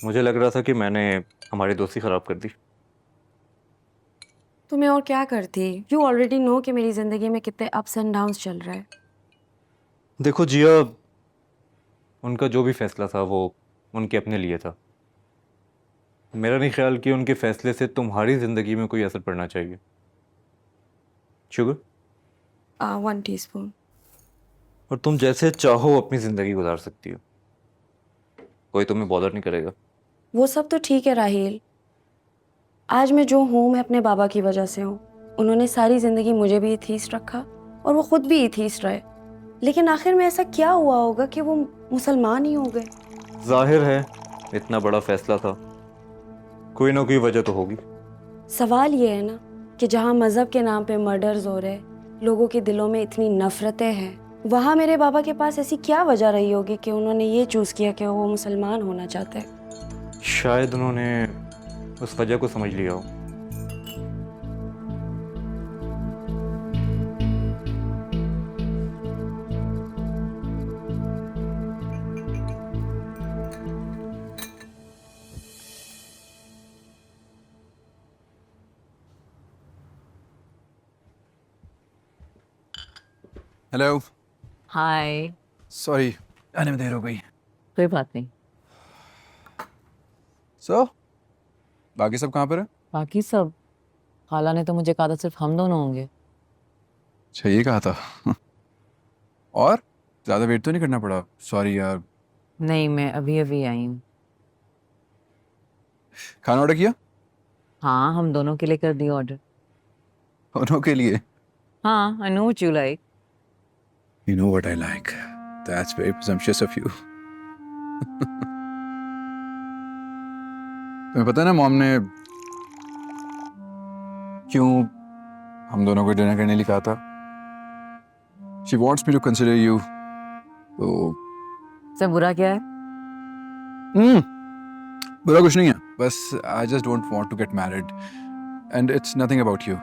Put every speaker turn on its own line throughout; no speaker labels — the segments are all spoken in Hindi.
मुझे लग रहा था कि मैंने हमारी दोस्ती खराब कर दी।
तो मैं और क्या करती। यू ऑलरेडी नो कि मेरी जिंदगी में कितने अप्स एंड डाउन्स चल रहे हैं।
देखो जिया, उनका जो भी फैसला था वो उनके अपने लिए था। मेरा नहीं ख्याल कि उनके फैसले से तुम्हारी जिंदगी में कोई असर पड़ना चाहिए। शुगर।
1 टीस्पून।
और तुम जैसे चाहो अपनी जिंदगी गुजार सकती हो, कोई तुम्हें बॉदर नहीं करेगा।
वो सब तो ठीक है राहील। आज मैं जो हूँ मैं अपने बाबा की वजह से हूँ। उन्होंने सारी जिंदगी मुझे भी एथीस्ट रखा और वो खुद भी एथीस्ट रहे। लेकिन आखिर में ऐसा क्या हुआ होगा कि वो मुसलमान ही हो गए।
जाहिर है, इतना बड़ा फैसला था, कोई ना कोई वजह तो होगी।
सवाल ये है ना कि जहाँ मजहब के नाम पे मर्डर्स हो रहे, लोगों के दिलों में इतनी नफरतें हैं, वहाँ मेरे बाबा के पास ऐसी क्या वजह रही होगी कि उन्होंने ये चूज किया कि वो मुसलमान होना चाहते हैं।
शायद उन्होंने उस वजह को समझ लिया हो।
हेलो।
हाय।
सॉरी, आने में देर हो गई।
कोई बात नहीं।
बाकी सब कहाँ पर है?
बाकी सब, खाला ने तो मुझे कहा था सिर्फ हम दोनों होंगे।
अच्छा, ये कहा था। और ज़्यादा वेट तो नहीं करना पड़ा? सॉरी यार।
नहीं, मैं अभी अभी आई हूँ।
खाना ऑर्डर किया?
हाँ, हम दोनों के लिए कर दिया ऑर्डर।
दोनों के लिए?
हाँ, I know what you like.
You know what I like. That's very presumptuous of you. तुम्हें पता है ना मॉम ने क्यों हम दोनों को डिनर करने लिए कहा था? She wants me to consider you. तो
सब बुरा क्या है?
हम्म बुरा कुछ नहीं है, बस I just don't want to get married and it's nothing about you.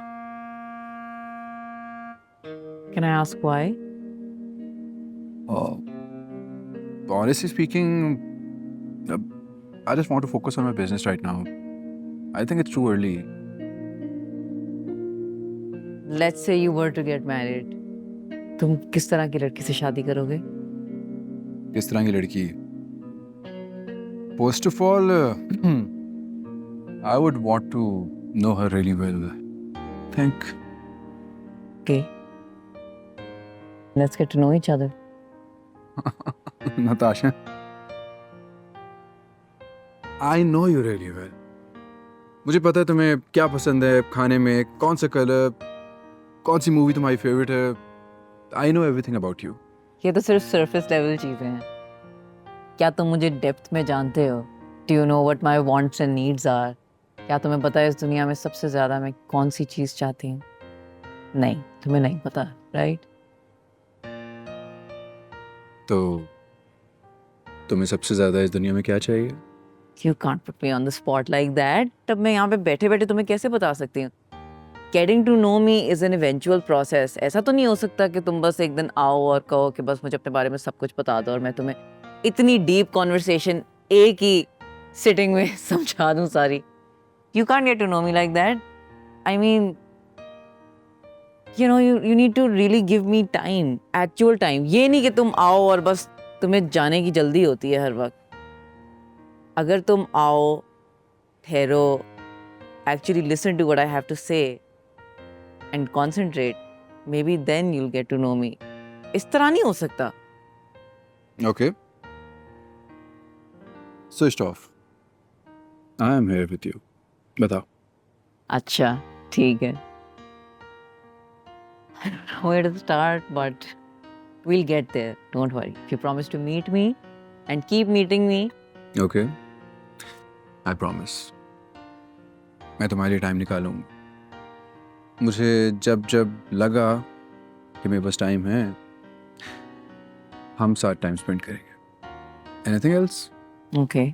Can I ask why?
Uh, honestly speaking, uh, I just want to focus on my business right now. I think it's too early.
Let's say you were to get married, तुम किस तरह की लड़की से शादी करोगे?
किस तरह की लड़की? First of all, I would want to know her really well. Think.
Okay, let's get to know each other.
Natasha, I know you really well. मुझे पता है तुम्हें क्या पसंद है खाने में, कौन सा कलर, कौन सी मूवी तुम्हारी फेवरेट है. I know everything about you.
ये तो सिर्फ सरफेस लेवल चीजें हैं। क्या तुम मुझे डेप्थ में जानते हो? Do you know what my wants and needs are? क्या तुम्हें पता है इस दुनिया में सबसे ज्यादा मैं कौन सी चीज चाहती हूँ? नहीं, तुम्हें नहीं पता, राइट?
तो तुम्हें सबसे ज्यादा इस दुनिया में क्या चाहिए?
You can't put me on the spot like that. तब मैं यहाँ पे बैठे बैठे तुम्हें कैसे बता सकती हूँ? Getting to know me is an eventual process. ऐसा तो नहीं हो सकता कि तुम बस एक दिन आओ और कहो कि बस मुझे अपने बारे में सब कुछ बता दो और मैं तुम्हें इतनी डीप कॉन्वर्सेशन एक ही सिटिंग में समझा दूँ सारी। You can't get to know me like that. I mean, you know, you need to really give me time, actual time. ये नहीं कि तुम आओ और बस तुम्हें जाने की जल्दी होती है हर वक्त। अगर तुम आओ, ठहरो, actually listen to what I have to say and concentrate, maybe then you'll get to know me. इस तरह नहीं हो सकता।
Okay. Switched off. I am here with you. बताओ.
अच्छा, ठीक है। I don't know where to start, but we'll get there. Don't worry. If you promise to meet me and keep meeting me.
Okay. I promise. मैं तुम्हारे लिए टाइम निकालूंगा। मुझे जब जब लगा कि मेरे पास टाइम है, हम साथ टाइम स्पेंड करेंगे। Anything else?
Okay.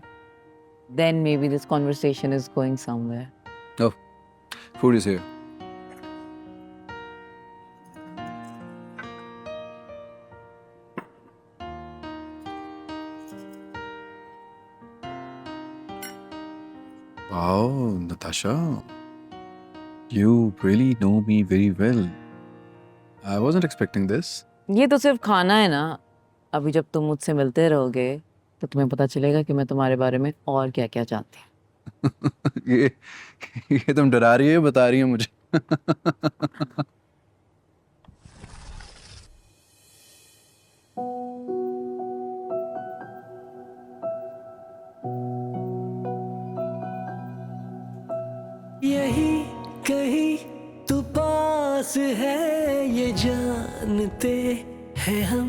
Then maybe this conversation is going somewhere.
Oh, food is here. Wow, Natasha, you really know me very well. I wasn't expecting this.
ये तो सिर्फ खाना है ना, अभी जब तुम मुझसे मिलते रहोगे तो तुम्हें पता चलेगा कि मैं तुम्हारे बारे में और क्या क्या जानती हूँ।
ये तुम डरा रही है, बता रही है मुझे।
यही कहीं तू पास है ये जानते हैं हम,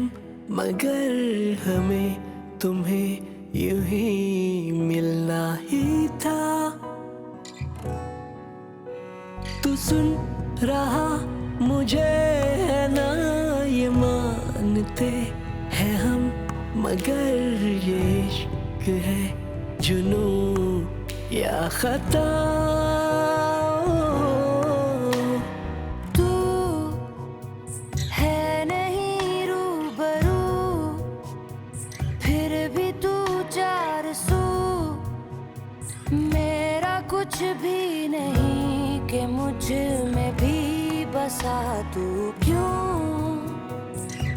मगर हमें तुम्हें यूं ही मिलना ही था। तू सुन रहा मुझे है ना, ये मानते हैं हम, मगर ये इश्क है जुनून या खता।
तू है नहीं रूबरू, फिर भी तू चार सू, मेरा कुछ भी नहीं कि मुझ में भी बसा तू। क्यों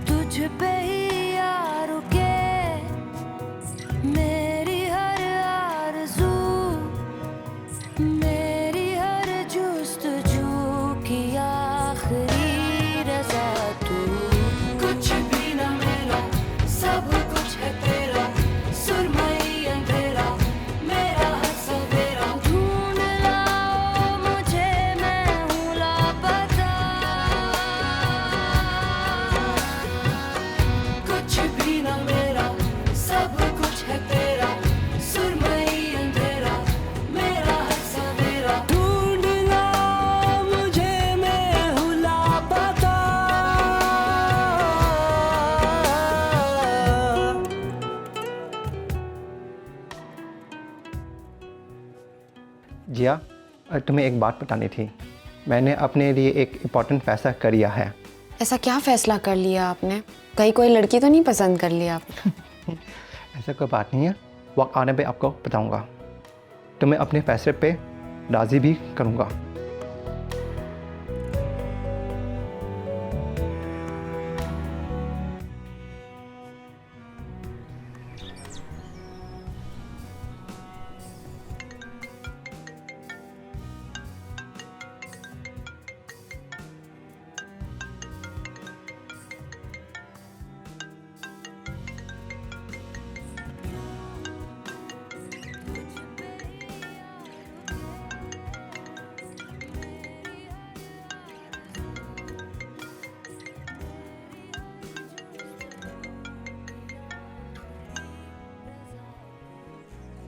तुझ पे ही आ रुके मेरी हर आरज़ू, मेरी हर जुस्तजू की आखिरी रज़ा तू। कुछ भी ना मेरा, सब कुछ है तेरा, सुरमई अंधेरा मेरा हर सवेरा। ढूंढ लाओ मुझे, मैं हूँ लापता। कुछ भी ना मेरा, सब कुछ है तेरा, सुरमई अंधेरा मेरा हर सवेरा।
ढूंढ लाओ मुझे, मैं हूँ लापता।
जिया, तुम्हें एक बात बतानी थी। मैंने अपने लिए एक इम्पोर्टेंट फैसला कर लिया है।
ऐसा क्या फैसला कर लिया आपने? कहीं कोई लड़की तो नहीं पसंद कर लिया आपने?
ऐसा कोई बात नहीं है, वक्त आने पे आपको बताऊंगा। तुम्हें अपने फैसले पे राज़ी भी करूंगा।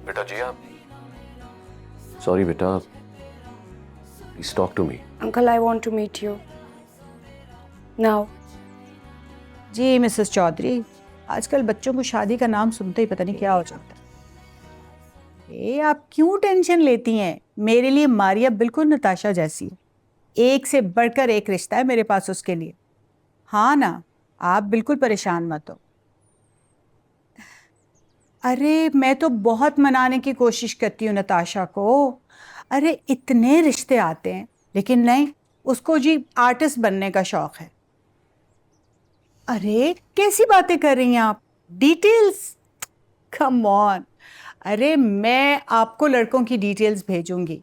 बेटा जिया, सॉरी बेटा, please talk to me.
Uncle, I want to meet you now.
जी मिसेस चौधरी, आजकल बच्चों को शादी का नाम सुनते ही पता नहीं क्या हो जाता है। ये आप क्यों टेंशन लेती हैं? मेरे लिए मारिया बिल्कुल नताशा जैसी है, एक से बढ़कर एक रिश्ता है मेरे पास उसके लिए। हाँ ना, आप बिल्कुल परेशान मत हो। अरे मैं तो बहुत मनाने की कोशिश करती हूँ नताशा को। अरे इतने रिश्ते आते हैं, लेकिन नहीं, उसको जी आर्टिस्ट बनने का शौक है। अरे कैसी बातें कर रही हैं आप? Details, come on. अरे मैं आपको लड़कों की डिटेल्स भेजूंगी।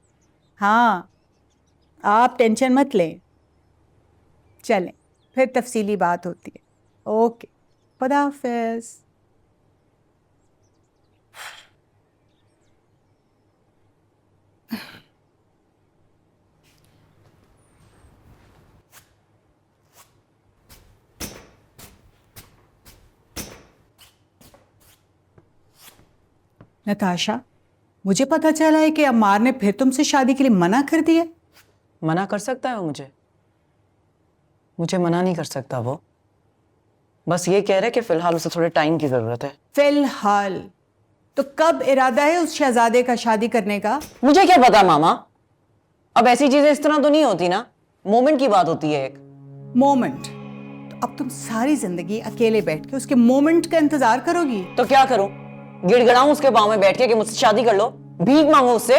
हाँ, आप टेंशन मत लें। चलें, फिर तफसीली बात होती है। ओके, खुदा हाफिज़। नताशा, मुझे पता चला है कि अम्मार ने फिर तुमसे शादी के लिए मना कर दिया।
मना कर सकता है वो मुझे मना नहीं कर सकता वो। बस ये कह रहे कि फिलहाल उसे थोड़े टाइम की जरूरत है।
फिलहाल तो कब इरादा है उस शहजादे का शादी करने का?
मुझे क्या पता मामा, अब ऐसी चीजें इस तरह तो नहीं होती ना, मोमेंट की बात होती है एक।
मोमेंट? तो अब तुम सारी जिंदगी अकेले बैठ के उसके मोमेंट का इंतजार करोगी?
तो क्या करूं, गिड़गिड़ाऊं उसके पाँव में बैठ के कि मुझसे शादी कर लो, भीख मांगू उससे?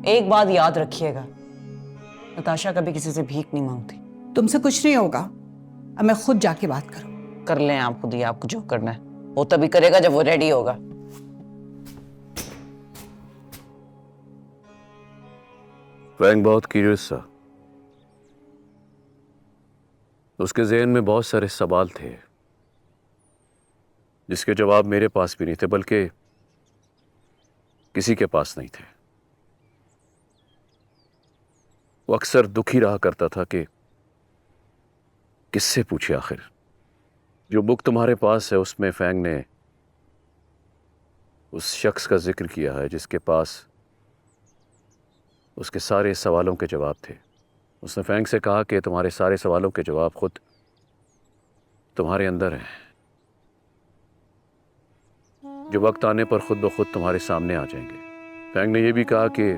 एक बात याद रखिएगा, नताशा कभी किसी से भीख नहीं मांगती।
तुमसे कुछ नहीं होगा, अब मैं खुद जाके बात करूँ।
कर लें आप खुद ही, आपको जो करना है वो तभी करेगा जब वो रेडी होगा।
फ्रैंक बहुत क्यूरियस था। उसके ज़हन में बहुत सारे सवाल थे जिसके जवाब मेरे पास भी नहीं थे, बल्कि किसी के पास नहीं थे। वो अक्सर दुखी रहा करता था कि किससे पूछे आखिर। जो बुक तुम्हारे पास है उसमें फैंग ने उस शख्स का जिक्र किया है जिसके पास उसके सारे सवालों के जवाब थे। उसने फैंग से कहा कि तुम्हारे सारे सवालों के जवाब खुद तुम्हारे अंदर हैं, जो वक्त आने पर खुद ब खुद तुम्हारे सामने आ जाएंगे। फैंग ने यह भी कहा कि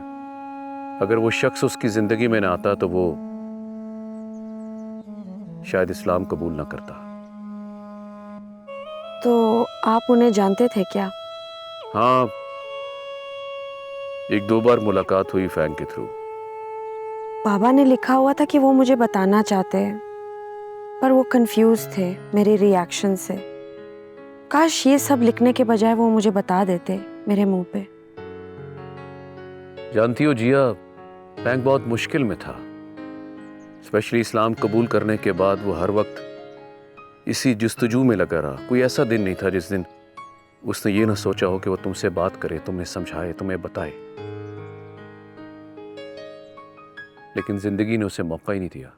अगर वो शख्स उसकी ज़िंदगी में ना आता तो वो शायद इस्लाम कबूल ना करता।
तो आप उन्हें जानते थे क्या?
हाँ, एक दो बार मुलाकात हुई फैंग के थ्रू।
बाबा ने लिखा हुआ था कि वो मुझे बताना चाहते हैं, पर वो कंफ्यूज थे मेरे रिएक्शन से। काश ये सब लिखने के बजाय वो मुझे बता देते मेरे मुंह पे।
जानती हो जिया, फैंग बहुत मुश्किल में था। स्पेशली इस्लाम कबूल करने के बाद वो हर वक्त इसी जुस्तजू में लगा रहा। कोई ऐसा दिन नहीं था जिस दिन उसने ये ना सोचा हो कि वो तुमसे बात करे, तुम्हें समझाए, तुम्हें बताए। लेकिन जिंदगी ने उसे मौका ही नहीं दिया।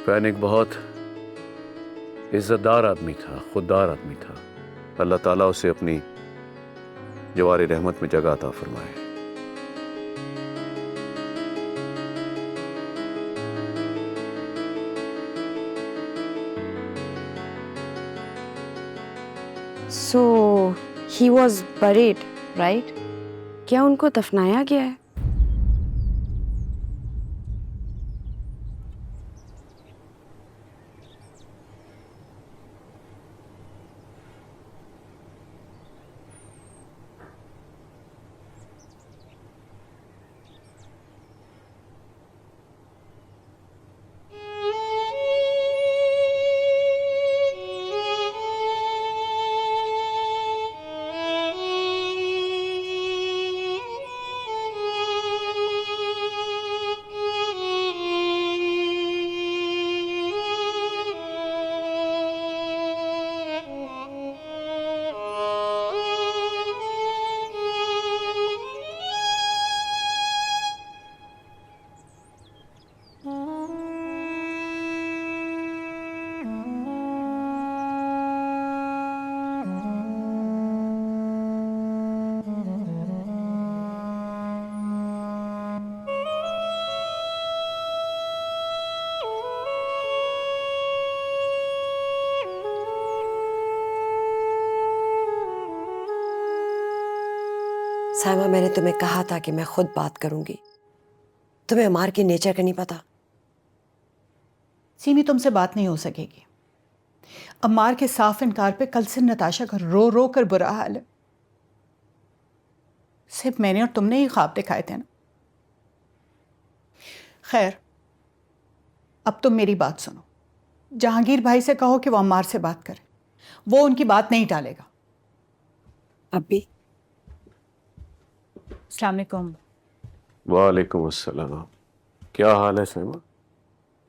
फैन एक बहुत इज्जतदार आदमी था, खुददार आदमी था। अल्लाह ताला उसे अपनी जवार रहमत में जगह अता फरमाए।
So he was buried, right? क्या उनको दफनाया गया है? साइमा, मैंने तुम्हें कहा था कि मैं खुद बात करूंगी। तुम्हें अमार की नेचर का नहीं पता।
सीमी, तुमसे बात नहीं हो सकेगी। अम्मार के साफ इनकार पे कल से नताशा का रो रो कर बुरा हाल है। सिर्फ मैंने और तुमने ही ख्वाब दिखाए थे ना। खैर, अब तुम मेरी बात सुनो। जहांगीर भाई से कहो कि वो अम्मार से बात करे, वो उनकी बात नहीं टालेगा।
अब भी
अस्सलाम वालेकुम।
वालेकुम अस्सलाम। क्या हाल है सैमा?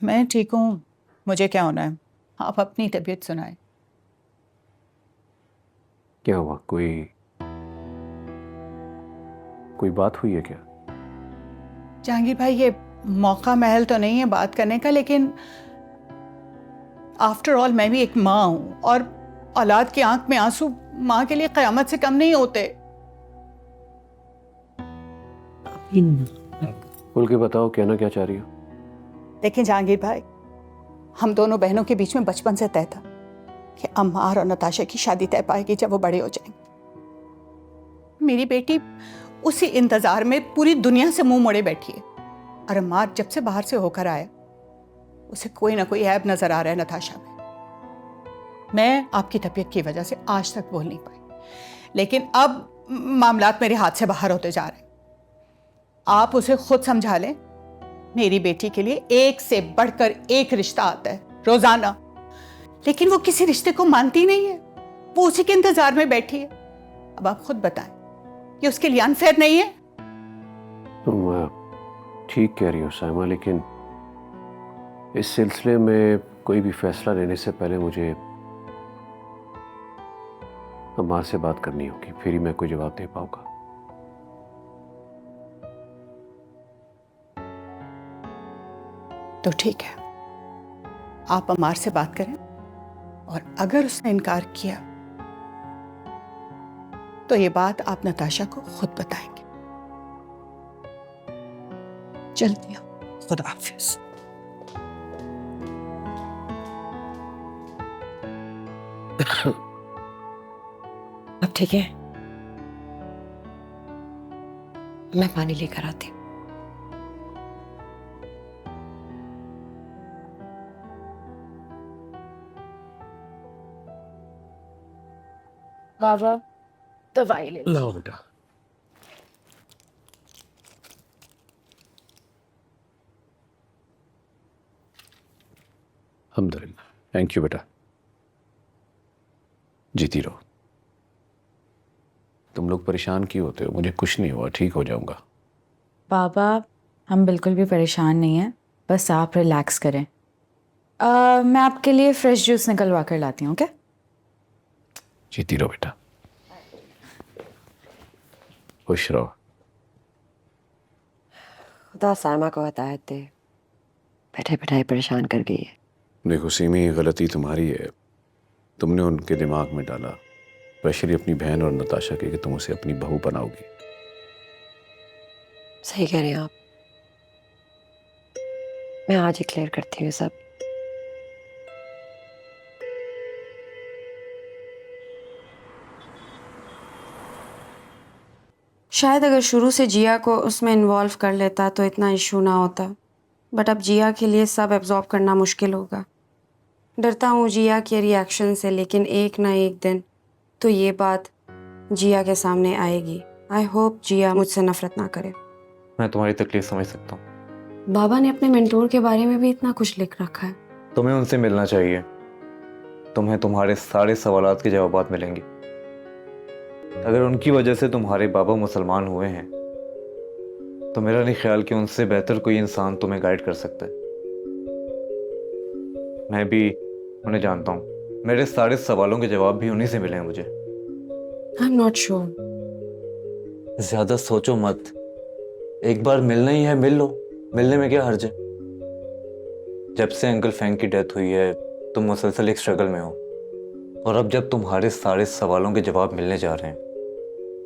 मैं ठीक हूँ, मुझे क्या होना है, आप अपनी तबीयत सुनाएं।
क्या हुआ? कोई बात हुई है क्या?
जहांगीर भाई, ये मौका महल तो नहीं है बात करने का, लेकिन आफ्टर ऑल मैं भी एक माँ हूँ और औलाद की आंख में आंसू माँ के लिए क़यामत से कम नहीं होते।
खुल के बताओ, कहना क्या चाह रही हो?
देखिए जहांगीर भाई, हम दोनों बहनों के बीच में बचपन से तय था कि अम्मार और नताशा की शादी तय पाएगी जब वो बड़े हो जाएंगे। मेरी बेटी उसी इंतजार में पूरी दुनिया से मुंह मोड़े बैठी है, और अम्मार जब से बाहर से होकर आया उसे कोई ना कोई ऐब नजर आ रहा है नताशा में। मैं आपकी तबीयत की वजह से आज तक बोल नहीं पाई, लेकिन अब मामलात मेरे हाथ से बाहर होते जा रहे हैं। आप उसे खुद समझा लें, मेरी बेटी के लिए एक से बढ़कर एक रिश्ता आता है रोजाना, लेकिन वो किसी रिश्ते को मानती नहीं है, वो उसी के इंतजार में बैठी है। अब आप खुद बताएं, ये उसके लिए अनफेयर नहीं है?
तुम ठीक कह रही हो साइमा, लेकिन इस सिलसिले में कोई भी फैसला लेने से पहले मुझे अम्मा से बात करनी होगी, फिर ही मैं कोई जवाब दे पाऊंगा।
तो ठीक है, आप अमार से बात करें, और अगर उसने इनकार किया तो ये बात आप नताशा को खुद बताएंगे। चलती हूँ, खुदा हाफिज।
अब ठीक है, मैं पानी लेकर आती हूँ। बाबा दवाई ले लो।
लाओ बेटा। अल्हम्दुलिल्लाह, थैंक यू बेटा, जीती रहो। तुम लोग परेशान क्यों होते हो? मुझे कुछ नहीं हुआ, ठीक हो जाऊंगा।
बाबा हम बिल्कुल भी परेशान नहीं हैं, बस आप रिलैक्स करें। मैं आपके लिए फ्रेश जूस निकलवा कर लाती हूँ, ओके?
जीती रहो बेटा, खुश रहो।
खुदा साइमा को हिदायत दे, बैठे बैठाए परेशान कर गई है।
देखो सीमी, गलती तुम्हारी है, तुमने उनके दिमाग में डाला, स्पेशली अपनी बहन और नताशा के, कि तुम उसे अपनी बहू बनाओगी।
सही कह रहे हैं आप, मैं आज ही क्लियर करती हूँ सब। शायद अगर शुरू से जिया को उसमें इन्वॉल्व कर लेता तो इतना इशू ना होता, बट अब जिया के लिए सब एब्जॉर्ब करना मुश्किल होगा। डरता हूँ जिया के रिएक्शन से, लेकिन एक ना एक दिन तो ये बात जिया के सामने आएगी। आई होप जिया मुझसे नफरत ना करे।
मैं तुम्हारी तकलीफ समझ सकता हूँ।
बाबा ने अपने मेंटोर के बारे में भी इतना कुछ लिख रखा है।
तुम्हें उनसे मिलना चाहिए, तुम्हें तुम्हारे सारे सवालात के जवाब मिलेंगे। अगर उनकी वजह से तुम्हारे बाबा मुसलमान हुए हैं तो मेरा नहीं ख्याल कि उनसे बेहतर कोई इंसान तुम्हें गाइड कर सकता है। मैं भी उन्हें जानता हूँ, मेरे सारे सवालों के जवाब भी उन्हीं से मिले हैं मुझे।
I am not sure.
ज्यादा सोचो मत, एक बार मिलना ही है मिल लो, मिलने में क्या हर्ज है। जब से अंकल फैंक की डेथ हुई है तुम मुसलसल एक स्ट्रगल में हो, और अब जब तुम्हारे सारे सवालों के जवाब मिलने जा रहे हैं,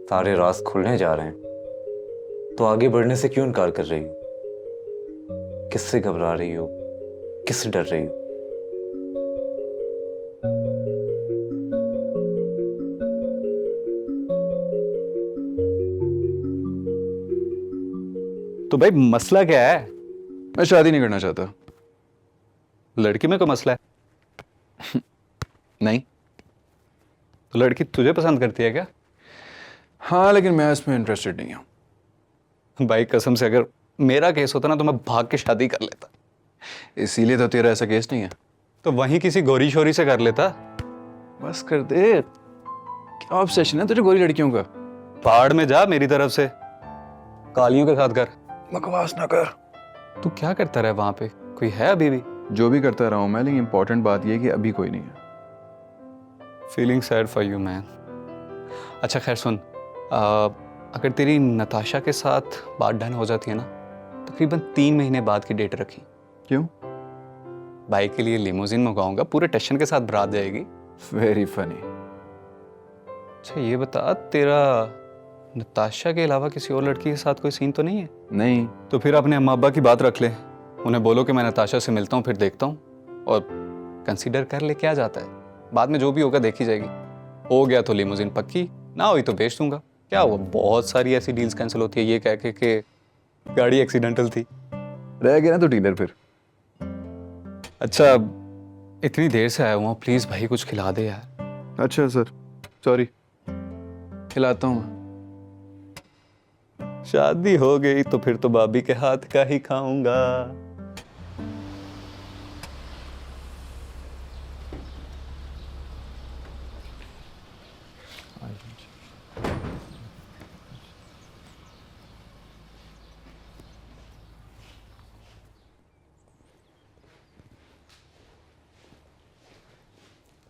सारे राज खुलने जा रहे हैं, तो आगे बढ़ने से क्यों इनकार कर रही हो? किससे घबरा रही हो? किससे डर रही हो?
तो भाई मसला क्या है?
मैं शादी नहीं करना चाहता।
लड़की में कोई मसला है?
नहीं।
तो लड़की तुझे पसंद करती है क्या?
हाँ, लेकिन मैं इसमें इंटरेस्टेड नहीं हूँ।
भाई कसम से, अगर मेरा केस होता ना तो मैं भाग के शादी कर लेता।
इसीलिए तो तेरा ऐसा केस नहीं है।
तो वहीं किसी गोरी शोरी से कर लेता।
बस कर दे, क्या ऑब्सेशन है तुझे गोरी लड़कियों का?
पहाड़ में जा मेरी तरफ से, कालियों के साथ कर।
बकवास ना कर।
तू क्या करता रहा वहां पे? कोई है अभी भी?
जो भी करता रहा हूँ मैं, लेकिन इंपॉर्टेंट बात यह है कि अभी कोई नहीं है।
Feeling sad for you man. अच्छा खैर सुन, अगर तेरी नताशा के साथ बात डन हो जाती है ना, तकरीबन 3 महीने बाद की डेट रखी।
क्यों?
भाई के लिए लिमोजिन मंगाऊंगा, पूरे टेंशन के साथ बारात जाएगी।
Very funny.
अच्छा ये बता, तेरा नताशा के अलावा किसी और लड़की के साथ कोई सीन तो नहीं है?
नहीं।
तो फिर अपने अम्मा अब्बा की बात रख ले, उन्हें बोलो कि मैं नताशा से मिलता हूँ, फिर देखता हूँ, और कंसीडर कर ले क्या जाता है। बाद में जो भी होगा देखी जाएगी। हो गया तो लिमोजिन पक्की, ना हुई तो बेच दूंगा। क्या हुआ, बहुत सारी ऐसी डील्स कैंसिल होती है ये कह के कि गाड़ी एक्सीडेंटल थी।
रह गया ना तो डीलर फिर।
अच्छा इतनी देर से आया हुआ, प्लीज भाई कुछ खिला दे यार।
अच्छा सर, सॉरी, खिलाता हूँ।
शादी हो गई तो फिर तो भाभी के हाथ का ही खाऊंगा।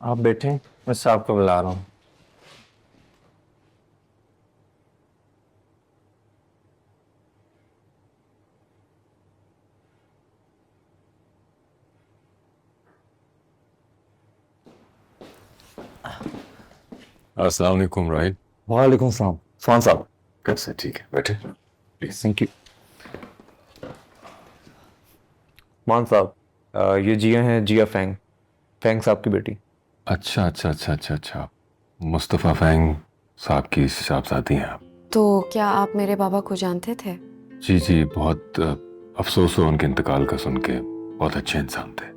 आप बैठे, मैं साहब को बुला रहा हूँ।
अस्सलाम वालेकुम राहिल।
वालेकुम सलाम। फान साहब
कैसे? ठीक है, बैठे प्लीज।
Thank you.
मान साहब, ये जिया हैं, जिया फैंग, फैंग साहब की बेटी।
अच्छा अच्छा अच्छा अच्छा अच्छा, मुस्तफ़ा फैंग साहब की साहबजादी हैं आप?
तो क्या आप मेरे बाबा को जानते थे?
जी जी, बहुत अफसोस हुआ उनके इंतकाल का सुन के। बहुत अच्छे इंसान थे।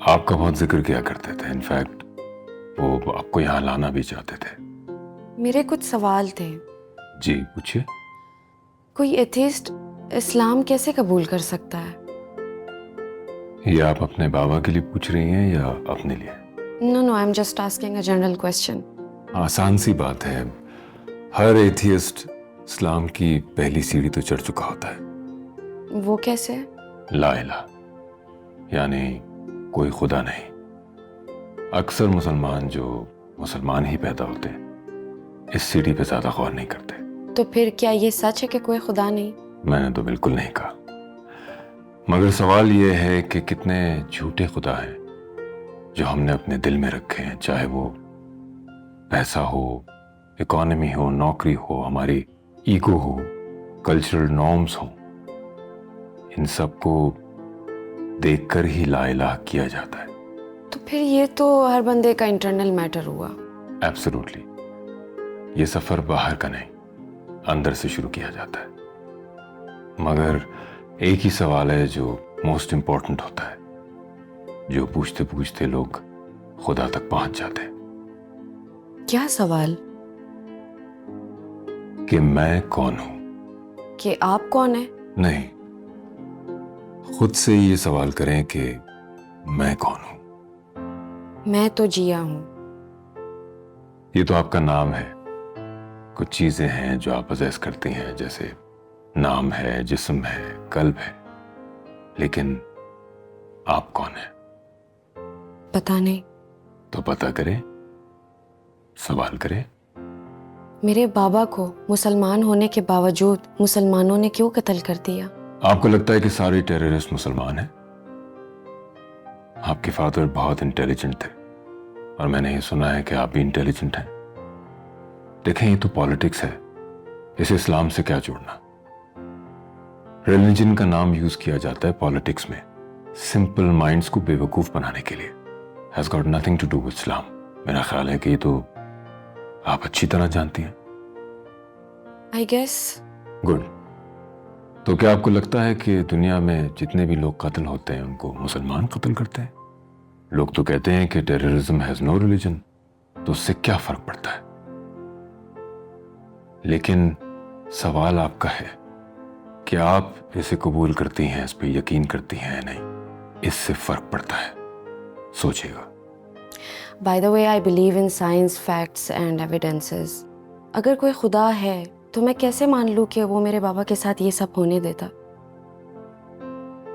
आपका बहुत जिक्र किया करते थे। इनफैक्ट वो आपको यहाँ लाना भी चाहते थे।
मेरे कुछ सवाल थे।
जी पूछिए।
कोई एथिस्ट इस्लाम कैसे कबूल कर सकता है?
ये आप अपने बाबा के लिए पूछ रही हैं या अपने लिए?
No no, I am just asking a general question.
आसान सी बात है, हर एथियस्ट इस्लाम की पहली सीढ़ी तो चढ़ चुका होता है।
वो कैसे?
ला इलाहा, यानी कोई खुदा नहीं। अक्सर मुसलमान जो मुसलमान ही पैदा होते हैं इस सीढ़ी पे ज्यादा गौर नहीं करते।
तो फिर क्या ये सच है कि कोई खुदा नहीं?
मैंने तो बिल्कुल नहीं कहा, मगर सवाल ये है कि कितने झूठे खुदा हैं जो हमने अपने दिल में रखे हैं। चाहे वो पैसा हो, इकोनॉमी हो, नौकरी हो, हमारी ईगो हो, कल्चरल नॉर्म्स हो, इन सब को देखकर ही ला इलाहा किया जाता है।
तो फिर ये तो हर बंदे का इंटरनल मैटर हुआ।
एब्सोल्युटली। ये सफर बाहर का नहीं, अंदर से शुरू किया जाता है। मगर एक ही सवाल है जो मोस्ट इम्पोर्टेंट होता है, जो पूछते पूछते लोग खुदा तक पहुंच जाते हैं।
क्या सवाल?
कि मैं कौन हूं?
कि आप कौन है?
नहीं, खुद से ही ये सवाल करें कि मैं कौन हूं।
मैं तो जिया हूं।
ये तो आपका नाम है। कुछ चीजें हैं जो आप पजेस करती हैं, जैसे नाम है, जिस्म है, कल्ब है, लेकिन आप कौन है?
पता नहीं।
तो पता करें, सवाल करें।
मेरे बाबा को मुसलमान होने के बावजूद मुसलमानों ने क्यों कत्ल कर दिया?
आपको लगता है कि सारे टेररिस्ट मुसलमान हैं? आपके फादर बहुत इंटेलिजेंट थे और मैंने ये सुना है कि आप भी इंटेलिजेंट हैं। देखें, ये तो पॉलिटिक्स है, इसे इस्लाम से क्या जोड़ना। रिलीजन का नाम यूज किया जाता है पॉलिटिक्स में सिंपल माइंड्स को बेवकूफ बनाने के लिए। Has got nothing to do with Islam. मेरा ख्याल है कि ये तो आप अच्छी तरह जानती हैं।
I guess.
गुड। तो क्या आपको लगता है कि दुनिया में जितने भी लोग कत्ल होते हैं उनको मुसलमान कत्ल करते हैं? लोग तो कहते हैं कि टेररिज्म हैज नो रिलीजन, तो उससे क्या फर्क पड़ता है? लेकिन सवाल आपका है कि आप इसे कबूल करती हैं, इस पे यकीन करती हैं या नहीं, इससे फर्क पड़ता है। सोचिएगा।
By the way, I believe in science, facts and evidences. अगर कोई खुदा है तो मैं कैसे मान लूं कि वो मेरे बाबा के साथ ये सब होने देता?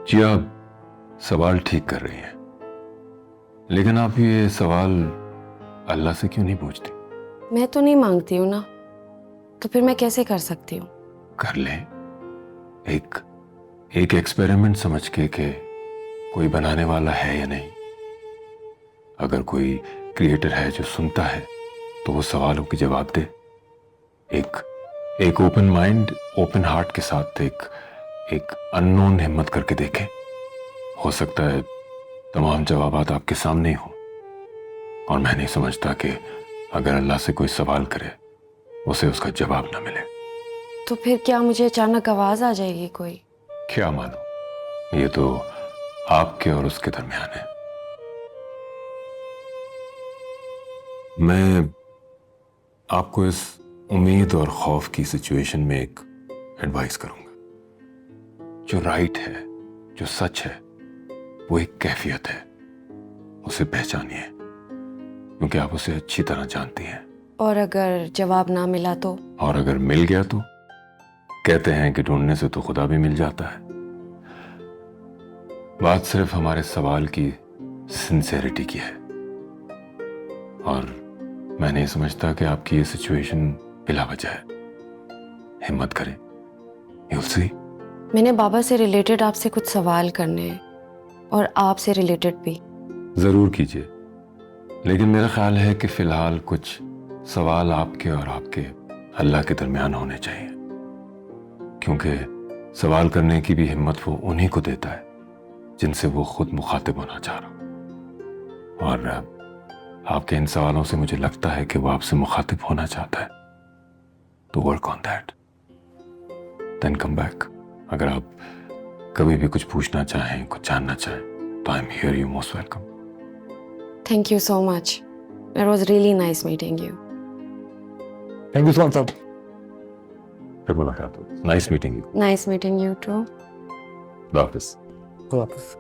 जी आप सवाल ठीक कर रही हैं, लेकिन आप ये सवाल अल्लाह से क्यों नहीं पूछती?
मैं तो नहीं मांगती हूँ ना, तो फिर मैं कैसे कर सकती हूँ?
कर लें, एक एक्सपेरिमेंट समझ के कि कोई बनाने वाला है या नहीं। अगर कोई क्रिएटर है जो सुनता है तो वो सवालों के जवाब दे। एक ओपन माइंड, ओपन हार्ट के साथ एक अननोन हिम्मत करके देखें। हो सकता है तमाम जवाबात आपके सामने ही हो, और मैं नहीं समझता कि अगर अल्लाह से कोई सवाल करे उसे उसका जवाब ना मिले।
तो फिर क्या मुझे अचानक आवाज आ जाएगी कोई?
क्या मानो, ये तो आपके और उसके दरमियान है। मैं आपको इस उम्मीद और खौफ की सिचुएशन में एक एडवाइस करूंगा। जो राइट है, जो सच है, वो एक कैफियत है, उसे पहचानिए, क्योंकि आप उसे अच्छी तरह जानती हैं।
और अगर जवाब ना मिला तो?
और अगर मिल गया तो कहते हैं कि ढूंढने से तो खुदा भी मिल जाता है। बात सिर्फ हमारे सवाल की सिंसेरिटी की है, और मैं नहीं समझता कि आपकी ये सिचुएशन बिला वजह है। हिम्मत करें, you'll see।
मैंने बाबा से रिलेटेड आपसे कुछ सवाल करने हैं, और आपसे रिलेटेड भी।
जरूर कीजिए, लेकिन मेरा ख्याल है कि फिलहाल कुछ सवाल आपके और आपके अल्लाह के दरमियान होने चाहिए, क्योंकि सवाल करने की भी हिम्मत वो उन्हीं को देता है जिनसे वो खुद मुखातिब होना चाह रहा। और आपके इन सवालों से मुझे लगता है कि वो आपसे मुखातिब होना चाहता है, तो work on that, then come back. अगर आप कभी भी कुछ पूछना चाहें, कुछ जानना चाहें, तो I am here, you most welcome.
Thank you so much, it was really nice meeting you.
Thank you Subhan साहब।
फिर मुलाकात होगी। Nice meeting you.
Nice meeting you too.
वापस
वापस।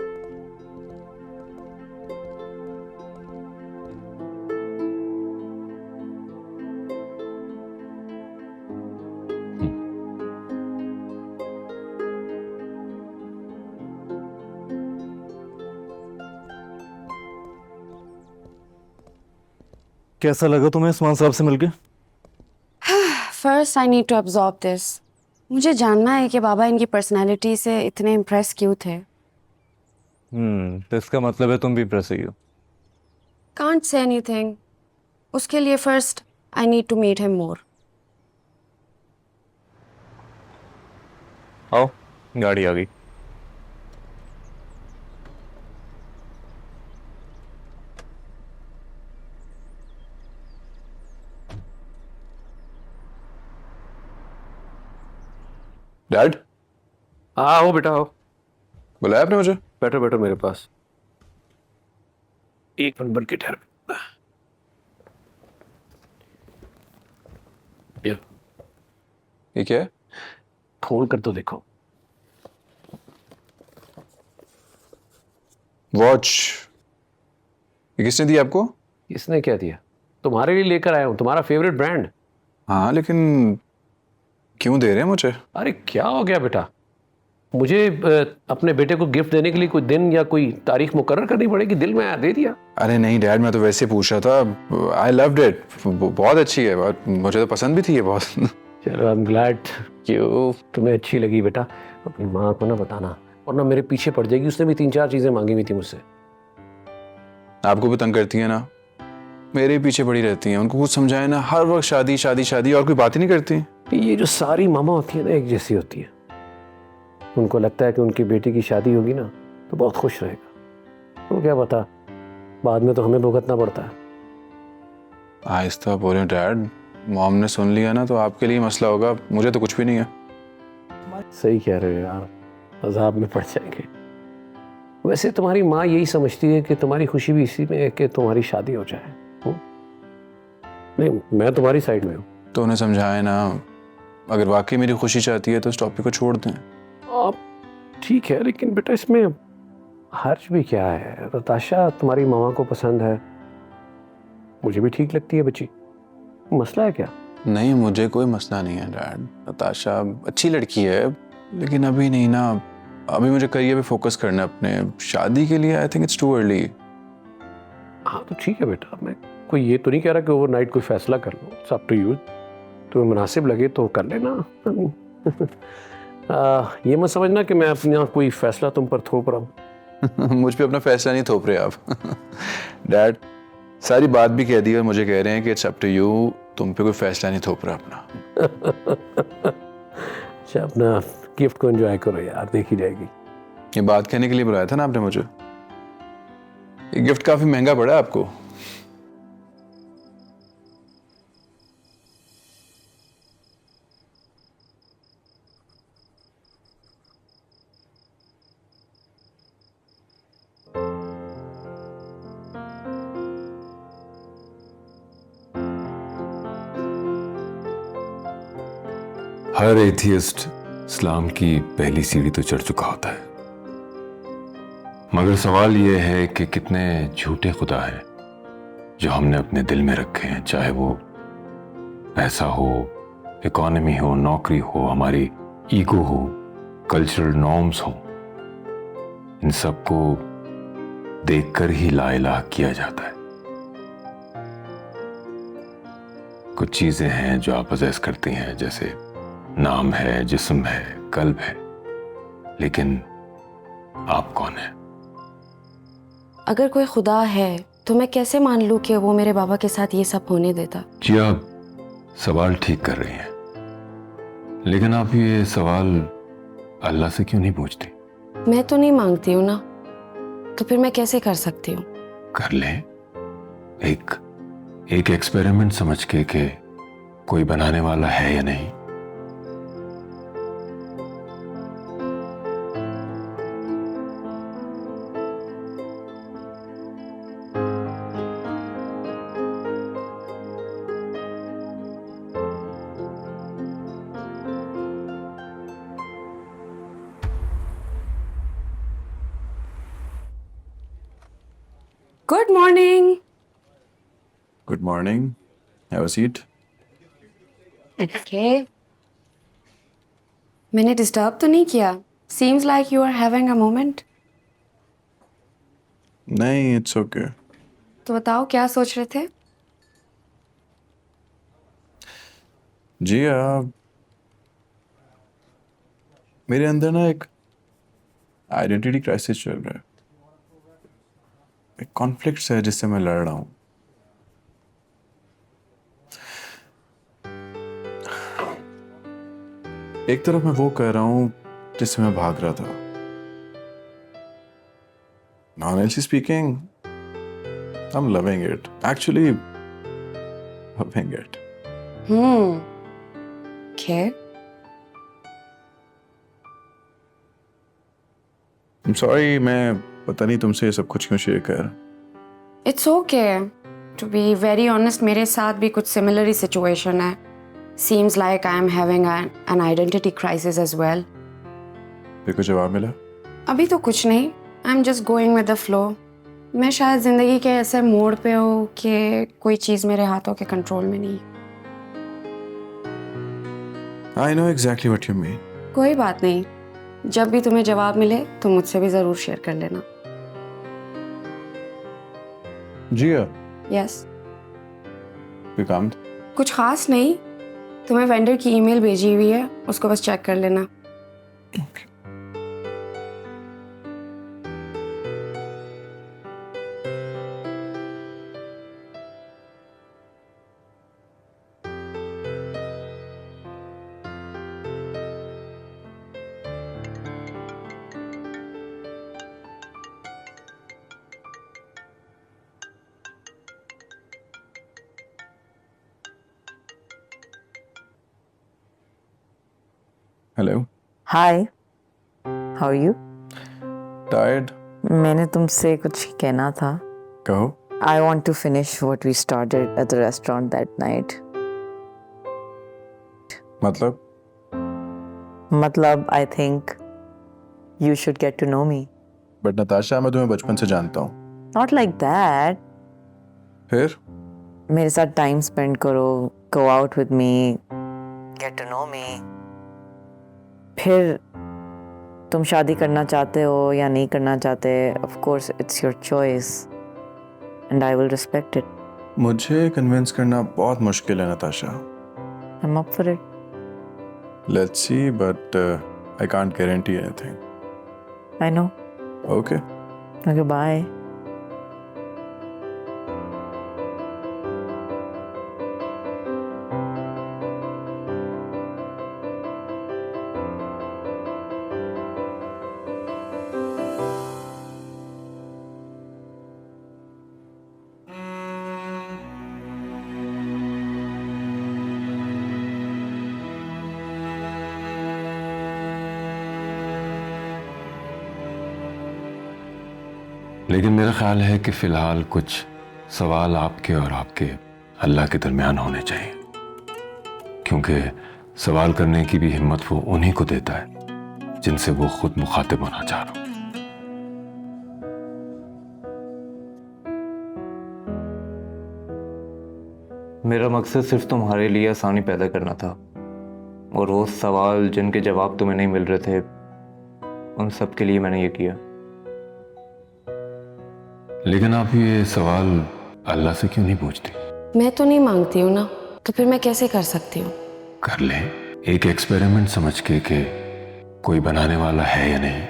कैसा लगा तुम्हें उस्मान साहब से मिलके?
First I need to absorb this. मुझे जानना है कि बाबा इनकी पर्सनैलिटी से इतने इम्प्रेस क्यों थे।
तो इसका मतलब है तुम भी इम्प्रेस हुई हो।
Can't say anything. उसके लिए first I need to meet him more.
आओ, गाड़ी आ गई।
डैड,
आओ बेटा आओ,
बुलाया आपने मुझे?
बैठो बैठो मेरे पास। एक मिनट बन के ठहर।
ये क्या है?
खोल कर तो देखो।
वॉच। ये किसने दी आपको?
इसने क्या दिया? तुम्हारे लिए लेकर आया हूं, तुम्हारा फेवरेट ब्रांड।
हाँ, लेकिन क्यों दे रहे हैं मुझे?
अरे क्या हो गया बेटा? मुझे अपने बेटे को गिफ्ट देने के लिए कोई दिन या कोई तारीख मुकर्रर करनी पड़ेगी? दिल में आया दे दिया।
अरे नहीं डैड, मैं तो वैसे पूछ रहा था। आई लव्ड इट, बहुत अच्छी है, और मुझे तो पसंद भी थी ये बहुत।
चलो आई एम ग्लैड। क्यों तुम्हें अच्छी लगी बेटा? अपनी माँ को ना बताना, और ना मेरे पीछे पड़ जाएगी। उसने भी 3-4 चीजें मांगी हुई थी मुझसे।
आपको भी तंग करती है ना? मेरे पीछे पड़ी रहती हैं, उनको कुछ समझाए ना, हर वक्त शादी शादी शादी, और कोई बात ही नहीं करती।
ये जो सारी मामा होती है ना, एक जैसी होती है। उनको लगता है कि उनकी बेटी की शादी होगी ना तो बहुत खुश रहेगा। तो क्या पता, बाद में तो हमें भुगतना पड़ता है।
आहिस्ता बोले डैड, मॉम ने सुन लिया ना तो आपके लिए मसला होगा, मुझे तो कुछ भी नहीं है।
सही कह रहे हो यार, अजाब में पड़ जाएंगे। वैसे तुम्हारी माँ यही समझती है कि तुम्हारी खुशी भी इसी में है कि तुम्हारी शादी हो जाए। नहीं, मैं तुम्हारी साइड में हूँ।
तो उन्हें समझाए ना, अगर वाकई मेरी खुशी चाहती है तो इस टॉपिक को छोड़ दें।
आप ठीक है, लेकिन बेटा इसमें हर्ज भी क्या है? नताशा तुम्हारी मामा को पसंद है, मुझे भी ठीक लगती है बच्ची। मसला है क्या?
नहीं, मुझे कोई मसला नहीं है डैड। नताशा अच्छी लड़की है, लेकिन अभी नहीं ना। अभी मुझे करियर पे फोकस करना है अपने। शादी के लिए I think it's too early.
हाँ तो ठीक है बेटा, मैं कोई ये तो नहीं कह रहा कि ओवरनाइट कोई फैसला कर लो। It's up to you. तुम्हें मुनासिब लगे तो कर लेना। ये मत समझना कि मैं अपना कोई फैसला तुम पर थोप रहा हूँ।
मुझ पे अपना फैसला नहीं थोप रहे आप। डैड, सारी बात भी कह दी और मुझे कह रहे हैं कि इट्स अप टू यू, तुम पे कोई फैसला नहीं थोप रहा अपना।
अच्छा, अपना गिफ्ट को एंजॉय करो यार, देखी जाएगी।
ये बात कहने के लिए बुलाया था ना आपने मुझे? ये गिफ्ट काफी महंगा पड़ा है आपको।
हर एथियस्ट इस्लाम की पहली सीढ़ी तो चढ़ चुका होता है, मगर सवाल यह है कि कितने झूठे खुदा हैं जो हमने अपने दिल में रखे हैं, चाहे वो पैसा हो, इकोनॉमी हो, नौकरी हो, हमारी ईगो हो, कल्चरल नॉर्म्स हो। इन सबको देखकर ही ला इलाहा किया जाता है। कुछ चीजें हैं जो आप पजेस करती हैं, जैसे नाम है, जिस्म है, कल्ब है, लेकिन आप कौन हैं?
अगर कोई खुदा है तो मैं कैसे मान लूं कि वो मेरे बाबा के साथ ये सब होने देता?
जी आप सवाल ठीक कर रही हैं, लेकिन आप ये सवाल अल्लाह से क्यों नहीं पूछती?
मैं तो नहीं मांगती हूँ ना, तो फिर मैं कैसे कर सकती हूँ?
कर लें, एक एक्सपेरिमेंट समझ के कि कोई बनाने वाला है या नहीं।
Good morning.
Good morning, have a seat.
Okay, मैंने डिस्टर्ब तो नहीं किया? Seems like you are having a moment.
नहीं, इट्स ओके।
तो बताओ क्या सोच रहे थे?
जी मेरे अंदर ना एक आइडेंटिटी क्राइसिस चल रहा है, एक कॉन्फ्लिक्ट है जिससे मैं लड़ रहा हूं। एक तरफ मैं वो कह रहा हूं जिससे मैं भाग रहा था, honestly speaking, I'm loving it. Actually, loving it.
Okay.
I'm sorry, मैं पता नहीं तुमसे ये सब कुछ क्यों शेयर कर।
It's okay. To be very honest, मेरे साथ भी कुछ similar ही situation है. Seems like I am having an identity crisis as well.
फिर कुछ जवाब मिला?
अभी तो कुछ नहीं. I'm just going with the flow. मैं शायद जिंदगी के ऐसे मोड़ पे हूँ कि कोई चीज़ मेरे हाथों के कंट्रोल में नहीं।
I know exactly what you mean.
कोई बात नहीं, जब भी तुम्हें जवाब मिले तो मुझसे भी ज़रूर शेयर कर लेना।
जिया,
यस।
कोई काम?
कुछ खास नहीं, तुम्हें वेंडर की ईमेल भेजी हुई है, उसको बस चेक कर लेना।
Hello.
Hi, how are you?
Tired?
मैंने तुमसे कुछ कहना था।
कहो।
I want to finish what we started at the restaurant that night. मतलब I think you should get to know me.
But Natasha, मैं तुम्हें बचपन से जानता हूँ।
Not like that.
फिर?
मेरे साथ टाइम स्पेंड करो, go out with me, get to know me. फिर तुम शादी करना चाहते हो या नहीं करना चाहते, of course it's your choice and I will respect it.
मुझे कन्विंस करना बहुत मुश्किल है Natasha.
I'm up for it.
Let's see, but I can't guarantee anything.
I know.
Okay.
Okay, bye.
लेकिन मेरा ख्याल है कि फिलहाल कुछ सवाल आपके और आपके अल्लाह के दरमियान होने चाहिए, क्योंकि सवाल करने की भी हिम्मत वो उन्हीं को देता है जिनसे वो खुद मुखातिब होना चाह रहा हो।
मेरा मकसद सिर्फ तुम्हारे लिए आसानी पैदा करना था, और वो सवाल जिनके जवाब तुम्हें नहीं मिल रहे थे, उन सब के लिए मैंने ये किया।
लेकिन आप ये सवाल अल्लाह से क्यों नहीं पूछती?
मैं तो नहीं मांगती हूँ ना, तो फिर मैं कैसे कर सकती हूँ?
कर ले, एक एक्सपेरिमेंट समझ के कि कोई बनाने वाला है या नहीं।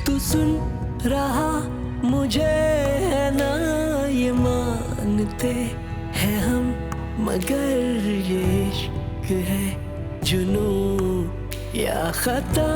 तू सुन रहा मुझे है ना ये मानते हैं हम, मगर ये इश्क है जुनून या खता।